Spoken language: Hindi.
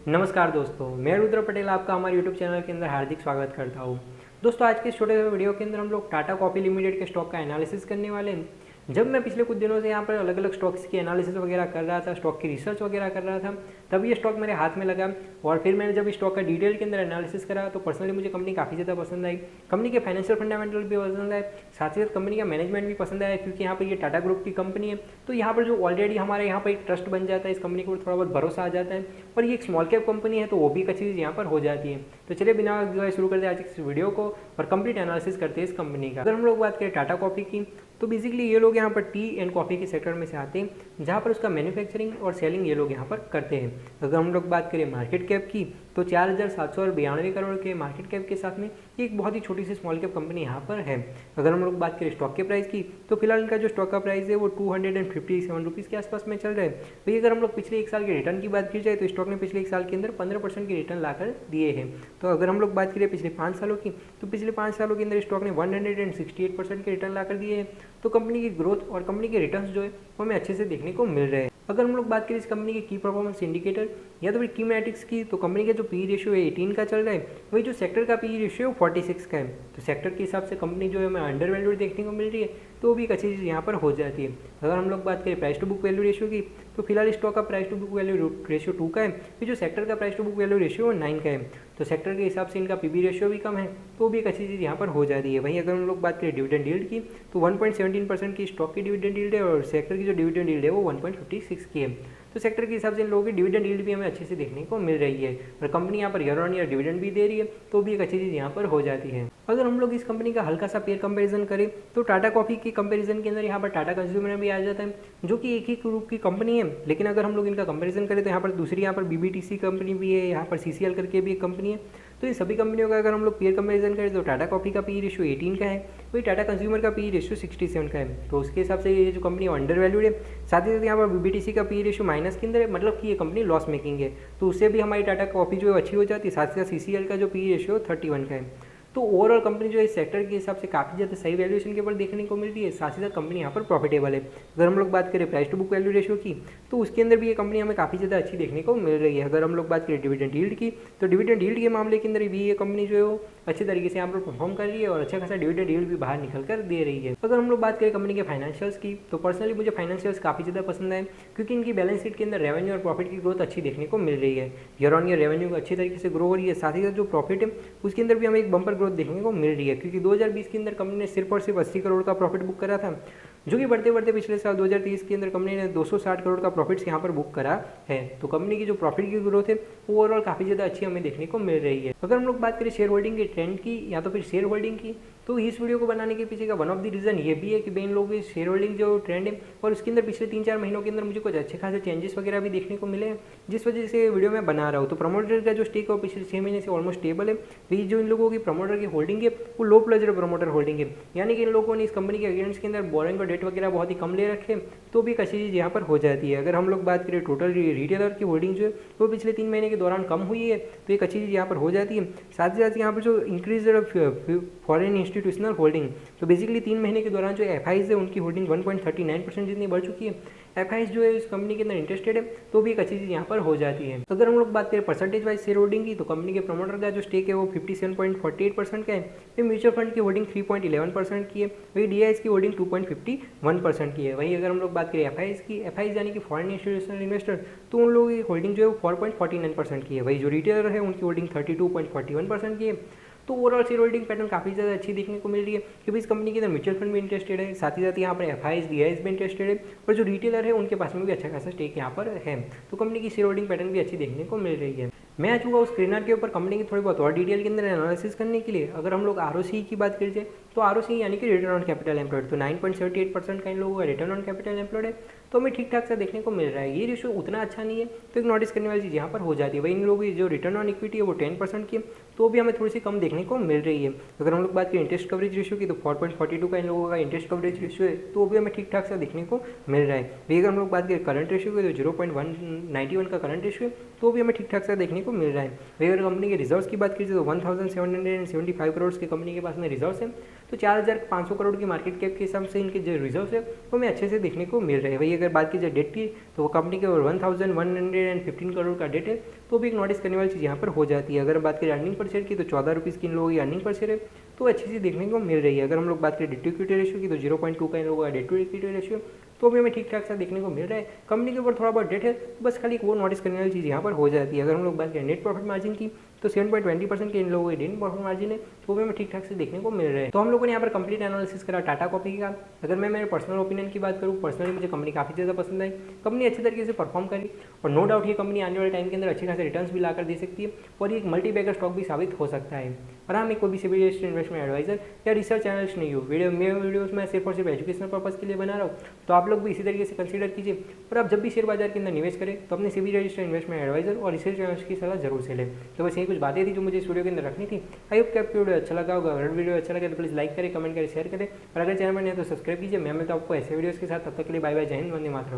नमस्कार दोस्तों, मैं रुद्र पटेल आपका हमारे यूट्यूब चैनल के अंदर हार्दिक स्वागत करता हूं। दोस्तों, आज के इस छोटे से वीडियो के अंदर हम लोग टाटा कॉफ़ी लिमिटेड के स्टॉक का एनालिसिस करने वाले हैं। जब मैं पिछले कुछ दिनों से यहाँ पर अलग अलग स्टॉक्स की एनालिसिस वगैरह कर रहा था, स्टॉक की रिसर्च वगैरह कर रहा था, तब ये स्टॉक मेरे हाथ में लगा और फिर मैंने जब इस स्टॉक का डिटेल के अंदर एनालिसिस करा तो पर्सनली मुझे कंपनी काफ़ी ज़्यादा पसंद आई। कंपनी के फाइनेंशियल फंडामेंटल भी पसंद आए, साथ ही साथ कंपनी का मैनेजमेंट भी पसंद आया, क्योंकि यहाँ पर ये टाटा ग्रुप की कंपनी है। तो यहाँ पर जो ऑलरेडी हमारे यहाँ पर एक ट्रस्ट बन जाता है, इस कंपनी को थोड़ा बहुत भरोसा आ जाता है और ये एक स्मॉल कैप कंपनी है, तो वो भी एक अच्छी चीज़ यहाँ पर हो जाती है। तो चलिए बिना जो है शुरू करते हैं आज इस वीडियो को और कंप्लीट एनालिसिस करते हैं इस कंपनी का। अगर हम लोग बात करें टाटा कॉफ़ी की, तो बेसिकली ये लोग यहाँ पर टी एंड कॉफ़ी के सेक्टर में से आते हैं, जहाँ पर उसका मैन्युफैक्चरिंग और सेलिंग ये लोग यहाँ पर करते हैं। अगर हम लोग बात करें मार्केट कैप की, तो 4,792 करोड़ के मार्केट कैप के साथ में एक बहुत ही छोटी सी स्मॉल कैप कंपनी यहाँ पर है। अगर हम लोग बात करें स्टॉक के प्राइस की, तो फिलहाल इनका जो स्टॉक का प्राइस है वो 257 रुपीज़ के आसपास में चल रहा है। वही अगर हम लोग पिछले एक साल के रिटर्न की बात की जाए, तो स्टॉक ने पिछले एक साल के अंदर 15% की रिटर्न लाकर दिए हैं। तो अगर हम लोग बात करें पिछले 5 सालों की, तो पिछले 5 सालों के अंदर स्टॉक ने 168% के रिटर्न लाकर दिए हैं। तो कंपनी की ग्रोथ और कंपनी के रिटर्न्स जो है वो हमें अच्छे से देखने को मिल रहे हैं। अगर हम लोग बात करें इस कंपनी के की परफॉर्मेंस इंडिकेटर या तो फिर की मैट्रिक्स की, तो कंपनी का जो पी रेशियो है 18 का चल रहा है, वही जो सेक्टर का पी रेशियो है 46 का है। तो सेक्टर के हिसाब से कंपनी जो है हमें अंडर वैल्यूड देखने को मिल रही है, तो वो भी एक अच्छी चीज़ यहाँ पर हो जाती है। अगर हम लोग बात करें price to book value ratio की, तो फिलहाल स्टॉक का price to book value ratio 2 का है, फिर जो सेक्टर का price to book value ratio 9 का है। तो सेक्टर के हिसाब से इनका पीबी रेशियो भी कम है, तो भी एक अच्छी चीज़ यहाँ पर हो जाती है। वहीं अगर हम लोग बात करें डिविडेंड यील्ड की, तो 1.17% की स्टॉक की डिविडेंड यील्ड है और सेक्टर की जो डिविडेंड यील्ड है वो 1.56 की है। तो सेक्टर के हिसाब से इन लोगों की डिविडेंड यील्ड भी हमें अच्छे से देखने को मिल रही है और कंपनी यहाँ per year on year dividend भी दे रही है, तो भी एक अच्छी चीज़ यहाँ पर हो जाती है। अगर हम लोग इस कंपनी का हल्का सा पेयर कंपैरिजन करें, तो टाटा कॉफ़ी की कंपैरिजन के अंदर यहाँ पर टाटा कंज्यूमर भी आ जाता है, जो कि एक ही ग्रुप की कंपनी है। लेकिन अगर हम लोग इनका कंपैरिजन करें, तो यहाँ पर दूसरी यहाँ पर बीबीटीसी कंपनी भी है, यहाँ पर सीसीएल करके भी एक कंपनी है। तो इन सभी कंपनियों का अगर हम लोग पेयर कंपैरिजन करें, तो टाटा कॉफ़ी का पी रेशियो 18 का है, वही टाटा कंज्यूमर का पी रेशियो 67 का है। तो उसके हिसाब से ये जो कंपनी अंडर वैल्यूड है। साथ ही साथ यहाँ पर बीबीटीसी का पी रेशियो माइनस के अंदर है, मतलब कि ये कंपनी लॉस मेकिंग है, तो उससे भी हमारी टाटा कॉफ़ी जो है अच्छी हो जाती है। साथ ही साथ सीसीएल का जो पी रेशियो 31 का है। तो ओवरऑल कंपनी जो है इस सेक्टर के हिसाब से काफ़ी ज़्यादा सही वैल्यूएशन के ऊपर देखने को मिल रही है। साथ ही साथ कंपनी यहाँ पर प्रॉफिटेबल है। अगर हम लोग बात करें price to book value ratio की, तो उसके अंदर भी ये कंपनी हमें काफ़ी ज़्यादा अच्छी देखने को मिल रही है। अगर हम लोग बात करें डिविडेंड यील्ड की, तो डिविडेंड यील्ड के मामले के अंदर भी ये कंपनी जो है वो अच्छे तरीके से यहाँ पर परफॉर्म कर रही है और अच्छा खासा डिविडेंड यील्ड भी बाहर निकल कर दे रही है। अगर हम लोग बात करें कंपनी के फाइनेंशियल्स की, तो पर्सनली मुझे फाइनेंशियल्स काफ़ी ज़्यादा पसंद है, क्योंकि इनकी बैलेंस शीट के अंदर रेवेन्यू और प्रॉफिट की ग्रोथ अच्छी देखने को मिल रही है। ईयर ऑन ईयर रेवेन्यू अच्छी तरीके से ग्रो हो रही है, साथ ही साथ जो प्रॉफिट है उसके अंदर भी हमें एक बम्पर ग्रोथ देखने को मिल रही है, क्योंकि 2020 के अंदर कंपनी ने सिर्फ और सिर्फ 80 करोड़ का प्रॉफिट बुक करा था, जो कि बढ़ते बढ़ते पिछले साल 2030 के अंदर कंपनी ने 260 करोड़ का प्रॉफिट्स यहाँ पर बुक करा है। तो कंपनी की जो प्रॉफिट की ग्रोथ है वो ओवरऑल काफ़ी ज़्यादा अच्छी हमें देखने को मिल रही है। अगर हम लोग बात करें शेयर होल्डिंग के ट्रेंड की या तो फिर शेयर होल्डिंग की, तो इस वीडियो को बनाने के पीछे का वन ऑफ द रीज़न ये भी है कि भाई इन लोगों की शेयर होल्डिंग जो ट्रेंड है और उसके अंदर पिछले 3-4 महीनों के अंदर मुझे कुछ अच्छे खासे चेंजेस वगैरह भी देखने को मिले हैं, जिस वजह से वीडियो में बना रहा हूँ। तो प्रमोटर का जो स्टेक है वो पिछले 6 महीने से ऑलमोस्ट स्टेबल है। तो ये जो इन लोगों की प्रमोटर की होल्डिंग है वो लो प्लेजर प्रमोटर होल्डिंग है, यानी कि इन लोगों ने इस कंपनी के अगेंस्ट के अंदर बोरिंग और डेट वगैरह बहुत ही कम ले रखे, तो भी एक अच्छी चीज़ यहाँ पर हो जाती है। अगर हम लोग बात करें टोटल रिटेलर की होल्डिंग जो है वो पिछले 3 महीने के दौरान कम हुई है, तो एक अच्छी चीज़ यहाँ पर हो जाती है। साथ ही साथ यहाँ पर जो इंक्रीज फॉरेन इंस्टीट्यूशनल होल्डिंग, तो बेसिकली 3 महीने के दौरान जो एफआईज है उनकी होल्डिंग 1.39% जितनी बढ़ चुकी है। एफआईज जो है इस कंपनी के अंदर इंटरेस्टेड है, तो भी एक अच्छी चीज़ यहाँ पर हो जाती है। अगर हम लोग बात करें परसेंटेज वाइज शेयर होल्डिंग की, तो कंपनी के प्रमोटर का जो स्टेक है वो 57.48% का है, फिर म्यूचुअल फंड की होल्डिंग 3.11% की है, वही डीआईएस की होल्डिंग 2.51% की है। वही अगर हम लोग बात करें एफआईज की, एफआईज यानी कि फॉरेन इंस्टीट्यूशनल इन्वेस्टर, तो उन लोगों की होल्डिंग जो है वो 4.49% की है। वही जो रिटेलर है उनकी होल्डिंग 32.41% की है। तो ओवरऑल शेयर होल्डिंग पैटर्न काफ़ी ज़्यादा अच्छी देखने को मिल रही है, क्योंकि इस कंपनी के अंदर म्यूचुअल फंड भी इंटरेस्टेड है, साथ ही साथ यहाँ पर एफआईज डीआईएस भी इंटरेस्टेड है और जो रिटेलर है उनके पास में भी अच्छा खासा स्टेक यहाँ पर है। तो कंपनी की शेयर होल्डिंग पैटर्न भी अच्छी देखने को मिल रही है। मैं आ चुका हूँ स्क्रीनर के ऊपर कंपनी की थोड़ी बहुत और डिटेल के अंदर एनालिसिस करने के लिए। अगर हम लोग आरओसी की बात करें, तो आरओसी यानी कि रिटर्न ऑन कैपिटल एम्प्लॉयड, तो 9.78% का इन लोगों का रिटर्न ऑन कैपिटल एम्प्लॉयड है, तो हमें ठीक ठाक सा देखने को मिल रहा है। ये रेशियो उतना अच्छा नहीं है, तो एक नोटिस करने वाली चीज़ यहाँ पर हो जाती है। वही इन लोगों की जो रिटर्न ऑन इक्विटी है वो 10% की है, तो भी हमें थोड़ी सी कम देखने को मिल रही है। अगर हम लोग बात करें इंटरेस्ट कवरेज रेशियो की, तो 4.42 का इन लोगों का इंटरेस्ट कवरेज रेशियो है, तो भी हमें ठीक ठाक सा देखने को मिल रहा है। वही अगर हम लोग बात करें करंट रेशियो की, तो 0.191 का करंट रेशियो है, तो भी हमें ठीक ठाक सा देखने को मिल रहा है। अगर कंपनी के रिजर्व्स की बात कीजिए, तो 1775 करोड़ के कंपनी के पास में रिजर्व्स हैं, तो 4500 करोड़ की मार्केट कैप के हिसाब से इनके जो रिजर्व है वो हमें अच्छे से देखने को मिल रहे हैं। वही अगर बात की जाए डेट की, तो वो कंपनी के 1115 करोड़ का डेट है, तो भी एक नोटिस करने वाली चीज़ यहाँ पर हो जाती है। अगर बात करें अर्निंग पर शेयर की, तो 14 रुपीज़ की इन लोगों की अर्निंग पर शेयर है, तो अच्छी सी देखने को मिल रही है। अगर हम लोग बात करें डेट टू इक्विटी रेशियो की, तो 0.2 का इन लोगों का डेट टू इक्विटी रेशियो, तो भी हमें ठीक ठाक सा देखने को मिल रहा है। कंपनी के ऊपर थोड़ा बहुत डेट है, बस खाली वो नोटिस करने वाली चीज़ यहाँ पर हो जाती है। अगर हम लोग बात करें नेट प्रॉफिट मार्जिन की, तो 7.20% के इन लोगों के नेट प्रॉफिट मार्जिन है, तो भी हमें ठीक ठाक से देखने को मिल रहे हैं। तो हम लोगों ने यहाँ पर कंप्लीट एनालिसिस करा टाटा कॉफी का। अगर मैं मेरे पर्सनल ओपिनियन की बात करूँ, पर्सनली मुझे कंपनी काफ़ी ज़्यादा पसंद आई। कंपनी अच्छे तरीके से परफॉर्म करी और नो डाउट ये कंपनी आने वाले टाइम के अंदर अच्छे खासे रिटर्न्स भी लाकर दे सकती है और ये एक मल्टी बैगर स्टॉक भी साबित हो सकता है। और हाँ, मैं कोई भी सेबी रजिस्टर्ड इन्वेस्टमेंट एडवाइजर या रिसर्च एनालिस्ट नहीं हूँ। वीडियोस में सिर्फ और सिर्फ एजुकेशनल पर्पज़ के लिए बना रहा हूँ, तो आप लोग भी इसी तरीके से कंसीडर कीजिए। और आप जब भी शेयर बाजार के अंदर निवेश करें, तो अपने सेबी रजिस्टर्ड इन्वेस्टमेंट एडवाइजर और रिसर्च एनालिस्ट की सलाह जरूर से लें। तो बस यही कुछ बातें थी जो मुझे इस वीडियो के अंदर रखनी थी। आई होप कि आपको वीडियो अच्छा लगा होगा। अगर वीडियो अच्छा लगे तो प्लीज़ लाइक करें, कमेंट करें, शेयर करें और अगर चैनल पर नहीं है तो सब्सक्राइब कीजिए। मैं मिलता हूं आपको ऐसे वीडियोस के साथ। तब तक के लिए बाय बाय, जय हिंद, वंदे मातरम।